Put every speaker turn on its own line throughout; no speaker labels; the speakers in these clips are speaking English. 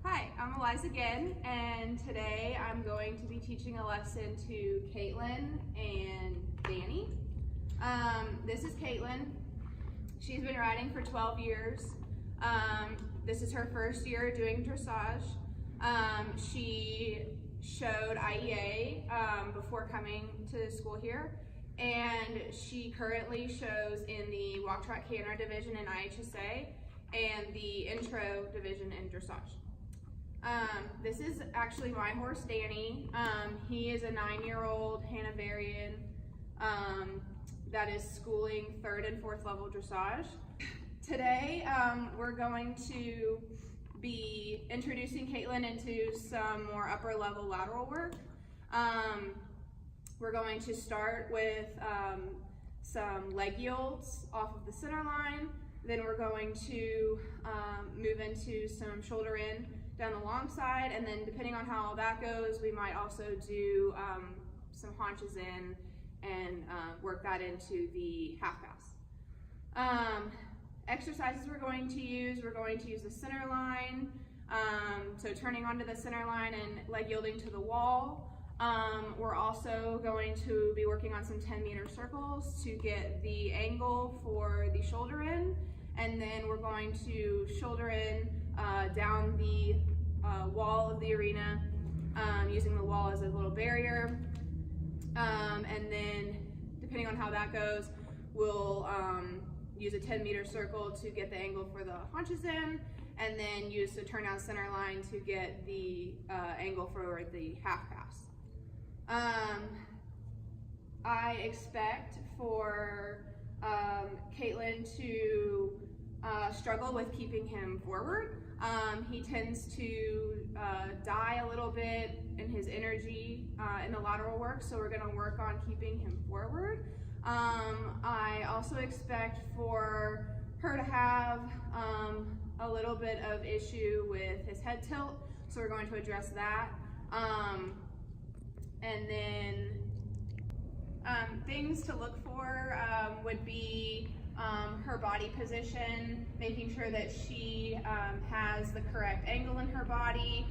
Hi, I'm Eliza again, and today I'm going to be teaching a lesson to Caitlin and Danny. This is Caitlin. She's been riding for 12 years. This is her first year doing dressage. She showed IEA before coming to school here, and she currently shows in the Walk Trot Canter division in IHSA and the intro division in dressage. This is actually my horse, Danny. He is a 9-year-old Hanoverian that is schooling 3rd and 4th level dressage. Today, we're going to be introducing Caitlin into some more upper level lateral work. We're going to start with some leg yields off of the center line. Then we're going to move into some shoulder in down the long side, and then depending on how that goes, we might also do some haunches in and work that into the half pass. Exercises we're going to use the center line, so turning onto the center line and leg yielding to the wall. We're also going to be working on some 10-meter circles to get the angle for the shoulder in, and then we're going to shoulder in down the wall of the arena, using the wall as a little barrier, and then depending on how that goes, we'll use a 10-meter circle to get the angle for the haunches in, and then use the turn down center line to get the angle for the half pass. I expect for Caitlin to struggle with keeping him forward. He tends to die a little bit in his energy in the lateral work, so we're going to work on keeping him forward. I also expect for her to have a little bit of issue with his head tilt, so we're going to address that. And then things to look for would be her body position, making sure that she has the correct angle in her body,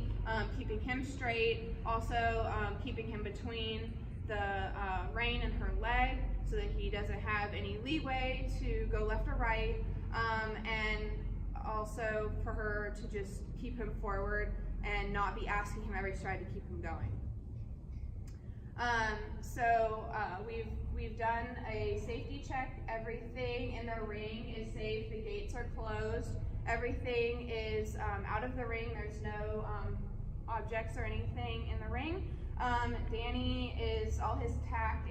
keeping him straight, also keeping him between the rein and her leg so that he doesn't have any leeway to go left or right, and also for her to just keep him forward and not be asking him every stride to keep him going. We've done a safety check. Everything in the ring is safe. The gates are closed. Everything is out of the ring. There's no objects or anything in the ring. Danny all his tack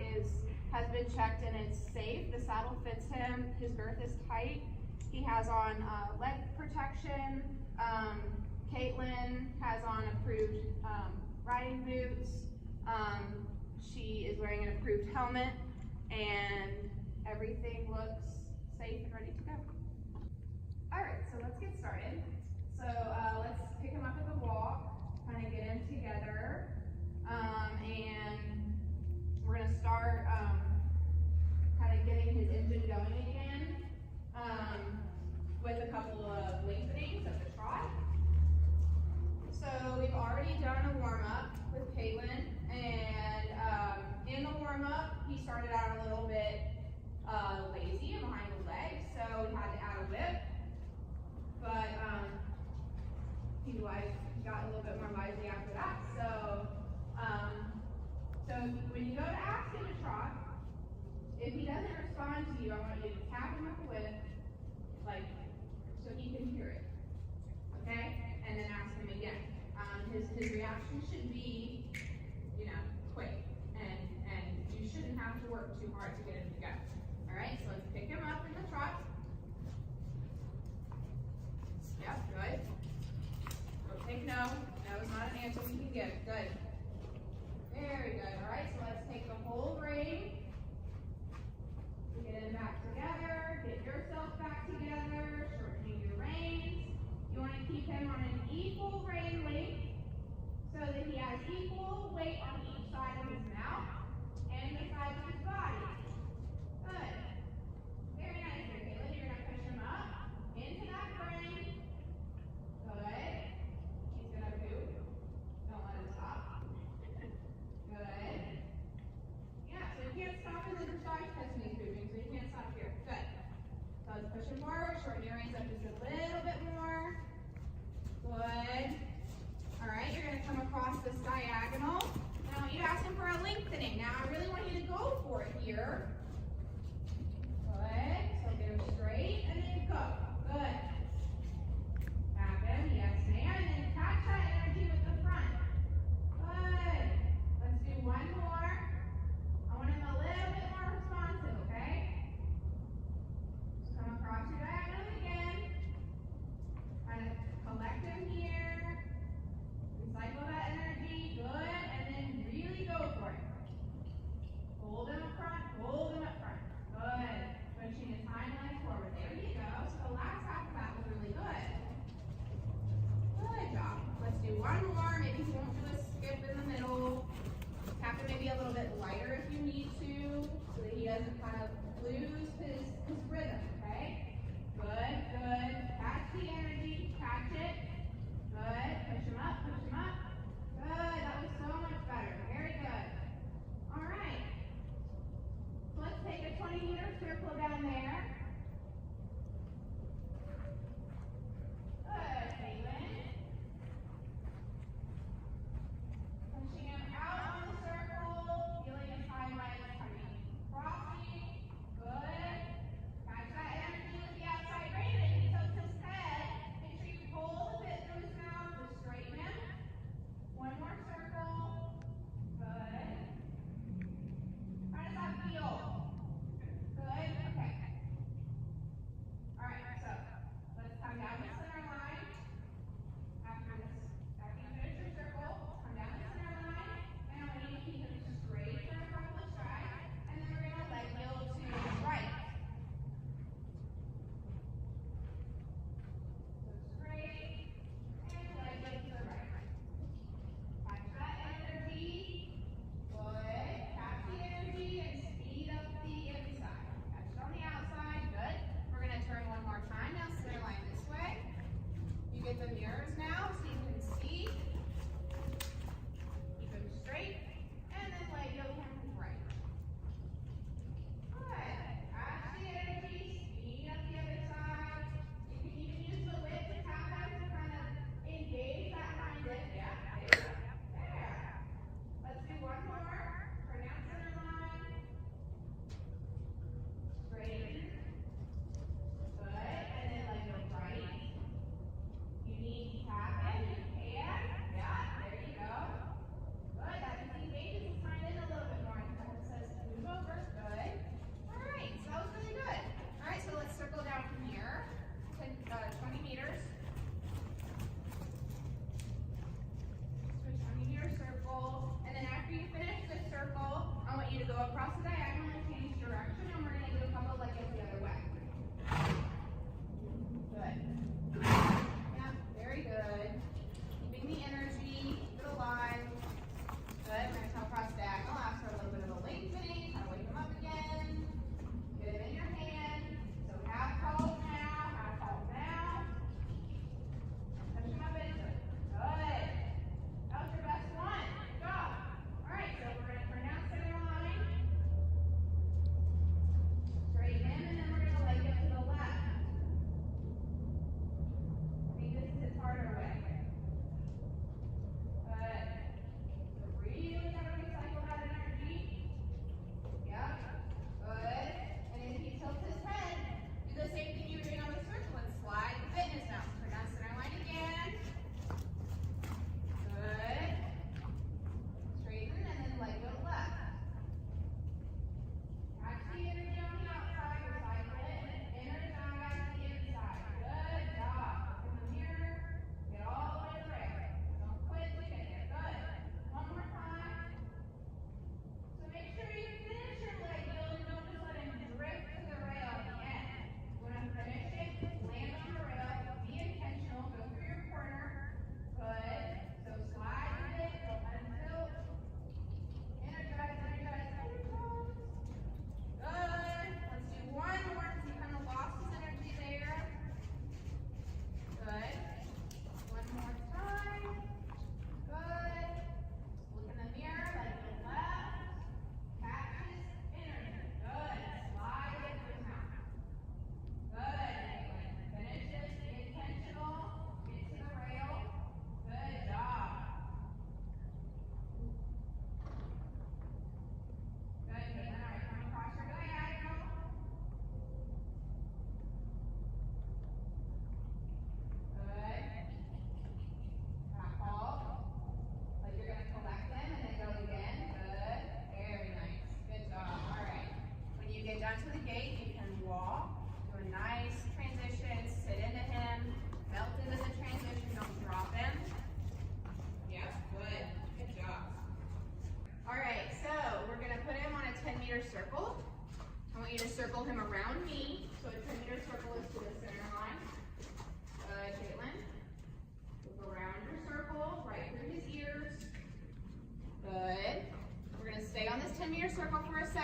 has been checked and it's safe. The saddle fits him. His girth is tight. He has on leg protection. Caitlin has on approved riding boots. She is wearing an approved helmet, and everything looks safe and ready to go. All right, so let's get started. So let's pick him up at the walk, kind of get him together, and we're going to start kind of getting his engine going again with a couple of lengthenings of the trot. So we've already done a warm-up with Caitlin, and in the warm-up, he started out a little bit lazy and behind the legs, so we had to add a whip, but he got a little bit more lively after that. So when you go to ask him to trot, if he doesn't respond to you, I want you to tap him with the whip, like, so he can hear it, okay? And then ask him again. His reaction should be, quick, and you shouldn't have to work too hard to get him to go. All right, so let's pick him up in the trot. Yep, good. Don't take no. No is not an answer we can give. Good. Very good. All right, so let's take the whole rein. Get him back together. Get yourself back together. Shortening your reins. You want to keep him on an equal rein length, so that he has equal weight on each side of his mouth and the sides of his body. Good. Very nice.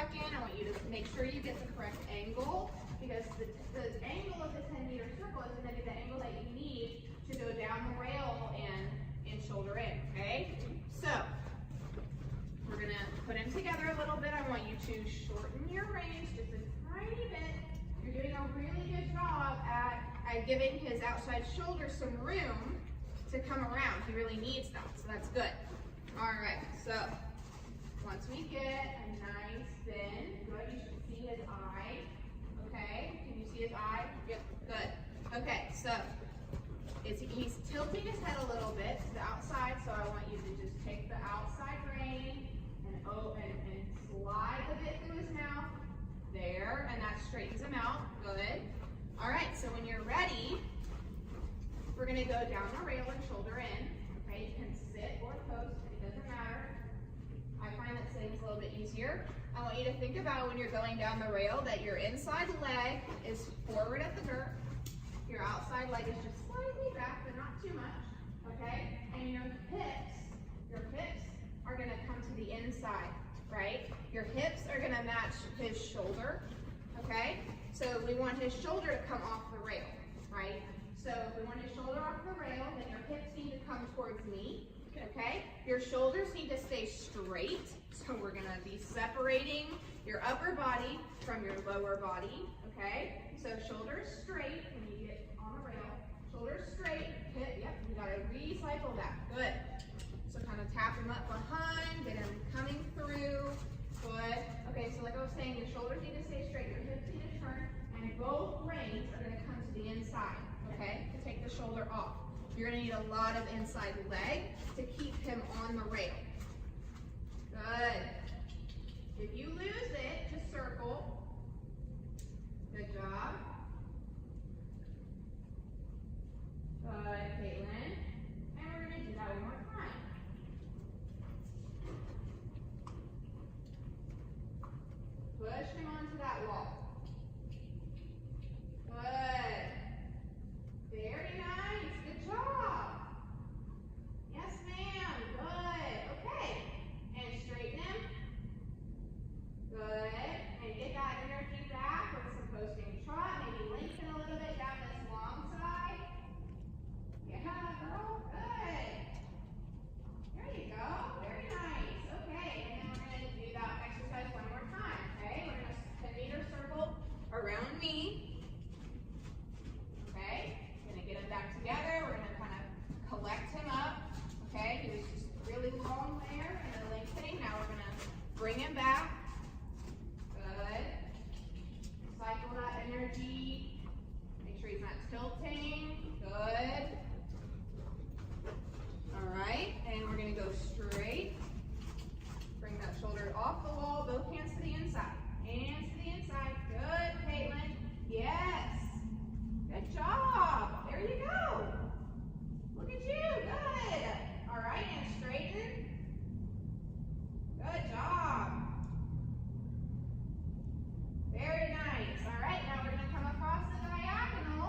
back in. I want you to make sure you get the correct angle, because the angle of the 10-meter circle is going to be the angle that you need to go down the rail and shoulder in, okay? So, we're going to put them together a little bit. I want you to shorten your range just a tiny bit. You're doing a really good job at giving his outside shoulder some room to come around. He really needs that, so that's good. All right, so once we get a nice bend, good, you should see his eye. Okay, can you see his eye? Yep, good. Okay, so he's tilting his head a little bit to the outside, so I want you to just take the outside rein and slide the bit through his mouth. There, and that straightens him out. Good. All right, so when you're ready, we're going to go down the rail and shoulder in. Okay, you can sit or post, it doesn't matter. I find that sitting's a little bit easier. I want you to think about when you're going down the rail that your inside leg is forward at the dirt. Your outside leg is just slightly back, but not too much. Okay, and your hips are going to come to the inside, right? Your hips are going to match his shoulder. Okay, so we want his shoulder to come off the rail, right? So if we want his shoulder off the rail, then your hips need to come towards me, okay? Your shoulders need to stay straight, so we're gonna be separating your upper body from your lower body, okay? So shoulders straight when you get on the rail. Shoulders straight, hip, yep, you gotta recycle that, good. So kind of tap him up behind, get him coming through, good. Okay, so like I was saying, your shoulders need to stay straight, your hips need to turn, and both reins are gonna come to the inside. Okay, to take the shoulder off. You're going to need a lot of inside leg to keep him on the rail. Good. If you lose it, just circle. Good job. Good, Caitlin. And we're going to do that one more time. Push him onto that wall. Good. Very nice. Good job. Yes, ma'am. Good. Okay. And straighten him. Good. And get that energy back with some posting trot. Maybe lengthen a little bit down this long side. Yeah, girl. Good. There you go. Very nice. Okay. And then we're going to do that exercise one more time. Okay. We're going to 10-meter circle around me. Together, we're going to kind of collect him up. Okay, he was just really long there and then lengthening. Now we're going to bring him back. Good. Cycle that energy. Make sure he's not tilting. Good. All right, and we're going to go straight. Bring that shoulder off the wall, both hands to the inside. Hands to the inside. Good, Caitlin. Yes. Good job. There you go. Look at you. Good. All right, and straighten. Good job. Very nice. All right, now we're going to come across the diagonal.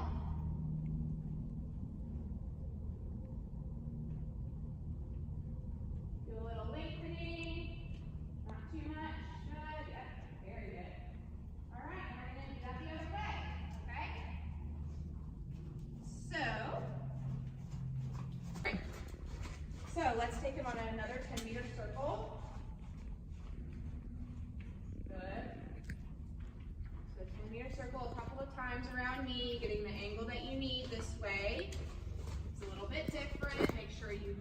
Do a little lengthening. Not too much. Good. Yep. Very good. All right, and we're going to do that the other way. Okay? So let's take him on another 10-meter circle. Good. So 10-meter circle a couple of times around me, getting the angle that you need this way. It's a little bit different. Make sure you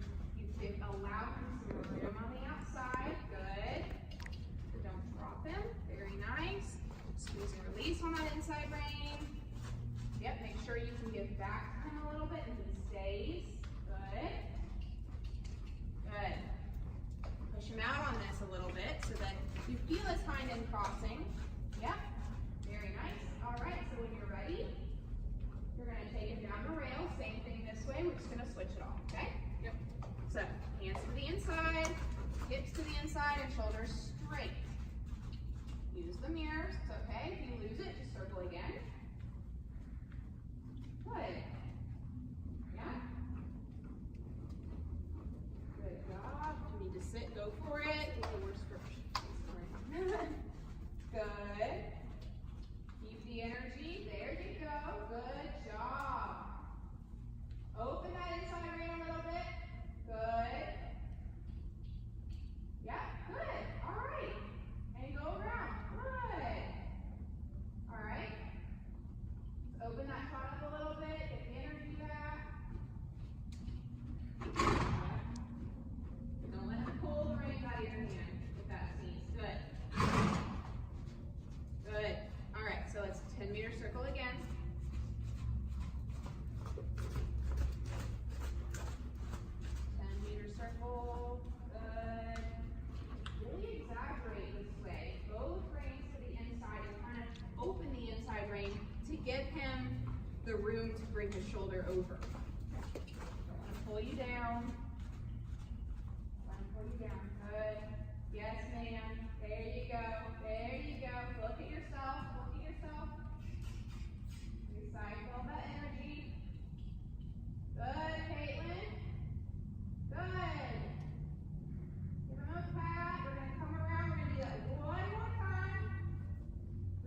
allow him some room on the outside. Good. So don't drop him. Very nice. Squeeze and release on that inside rein. Yep, make sure you can give back to him a little bit and he stays. Good. Good. Push him out on this a little bit so that you feel his hind end crossing. Yep. Very nice. All right, so when you're ready, you're going to take him down the rail. Same thing this way. We're just going to switch it off, okay? Yep. So, hands to the inside. Open that trot up a little bit, get the energy back. Don't let him pull the reins out of your hand with that sneeze. Good. Good. All right, so let's 10-meter circle again. 10-meter circle. Good. Really exaggerate this way. Both reins to the inside and kind of open the inside rein to give him the room to bring his shoulder over. Don't want to pull you down. Don't want to pull you down. Good. Yes, ma'am. There you go. There you go. Look at yourself. Look at yourself. Recycle the energy. Good, Caitlin. Good. Give him a pat. We're going to come around. We're going to do that one more time.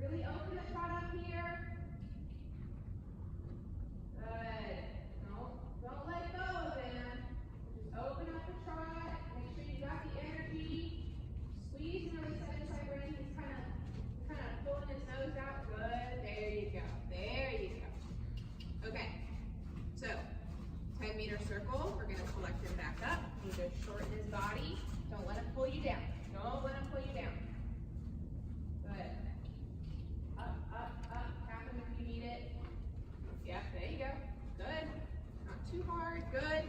Really open the trot up here. Good. Don't let go of him. Just open up the trot. Make sure you got the energy. Squeeze and release that inside rein. He's kind of pulling his nose out. Good. There you go. There you go. Okay. So 10-meter circle. We're going to collect him back up. You just shorten his body. Don't let him pull you down. Don't let him pull you down. Good. Up, up, up. Tap him if you need it. Yep, there you go. Good. Not too hard. Good.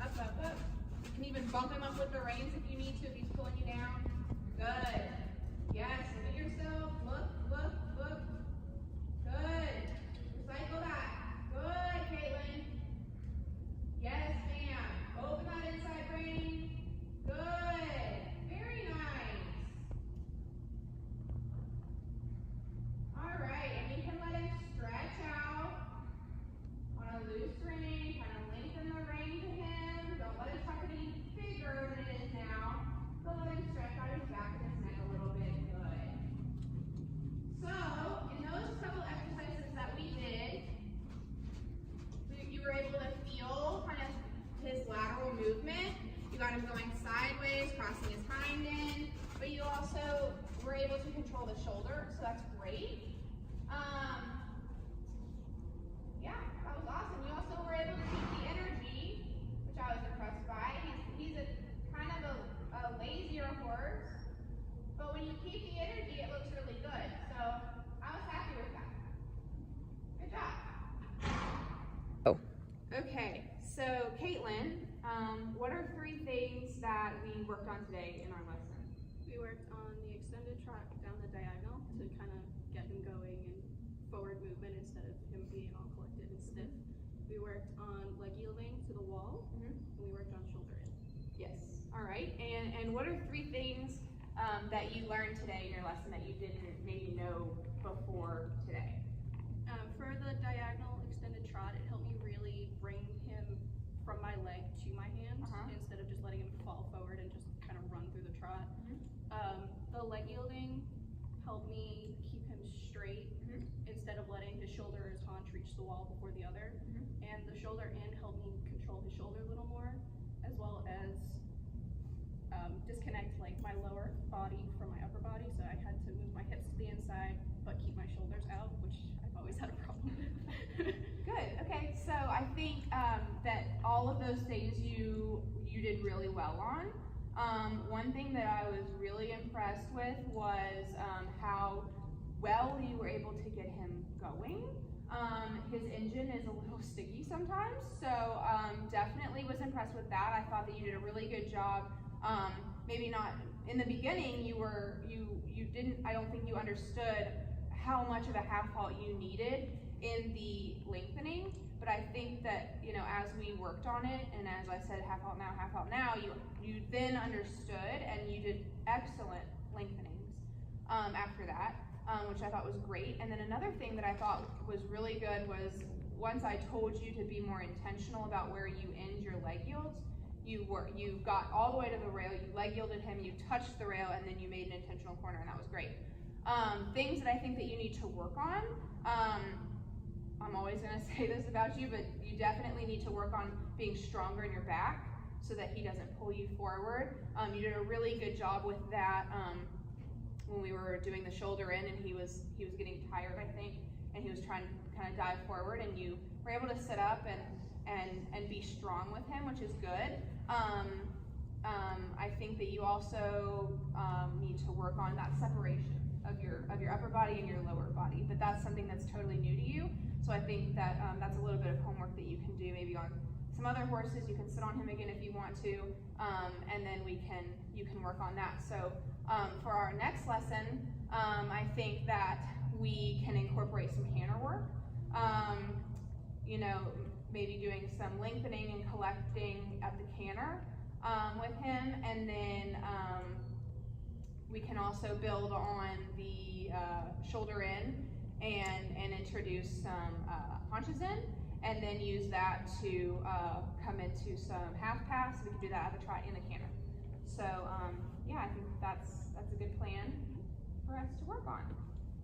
Up, up, up. You can even bump him up with the reins if you need to, if he's pulling you down. Good. Yes, look at yourself. Look, look, look. Good. Recycle that. Good, Caitlin. Yes, ma'am. Open that inside rein. Good. Very nice. All right, and you can let him stretch out on a loose rein. Kind of lengthen the rein to him. Don't let it try to be bigger than it is now. But let him stretch out his back and his neck a little bit. Good. So, in those couple exercises that we did, you were able to feel kind of his lateral movement. You got him going sideways, crossing his hind end, but you also were able to control the shoulder, so that's great. Yeah, that was awesome. You also were able to keep the energy, which I was impressed by. He's a kind of a lazier horse, but when you keep the energy, it looks really good. So I was happy with that. Good job. Oh. Okay, so Caitlin, what are 3 things that we worked on today in our lesson?
We worked on the extended trot down the diagonal to kind of get him going and forward movement instead of him being all collected and stiff. We worked on leg yielding to the wall, and we worked on shoulder in.
Yes. All right. And what are 3 things that you learned today in your lesson that you didn't maybe know before today?
For the diagonal extended trot, it helped me really bring him from my leg to my hand instead of just letting him fall forward and just kind of run through the trot. The leg yielding helped me keep him straight instead of letting his shoulder or his haunch reach the wall before the other. And the shoulder in helped me control his shoulder a little more, as well as disconnect like my lower body from my upper body. So I had to move my hips to the inside, but keep my shoulders out, which I've always had a problem with.
Good. Okay. So I think that all of those things you did really well on. One thing that I was really impressed with was how well you were able to get him going. His engine is a little sticky sometimes, so definitely was impressed with that. I thought that you did a really good job. Maybe not in the beginning. You didn't. I don't think you understood how much of a half halt you needed in the lengthening. But I think that, as we worked on it, and as I said, half halt now, you then understood, and you did excellent lengthenings after that, which I thought was great. And then another thing that I thought was really good was once I told you to be more intentional about where you end your leg yields, you got all the way to the rail, you leg yielded him, you touched the rail, and then you made an intentional corner, and that was great. Things that I think that you need to work on. I'm always going to say this about you, but you definitely need to work on being stronger in your back so that he doesn't pull you forward. You did a really good job with that when we were doing the shoulder in, and he was getting tired, I think, and he was trying to kind of dive forward, and you were able to sit up and be strong with him, which is good. I think that you also need to work on that separation of your upper body and your lower body, but that's something that's totally new to you. So I think that that's a little bit of homework that you can do maybe on some other horses. You can sit on him again if you want to, and then you can work on that. So for our next lesson, I think that we can incorporate some canter work. You know, maybe doing some lengthening and collecting at the canter with him, and then we can also build on the shoulder in and introduce some haunches in, and then use that to come into some half pass. We can do that at the trot and the canter. So yeah, I think that's a good plan for us to work on.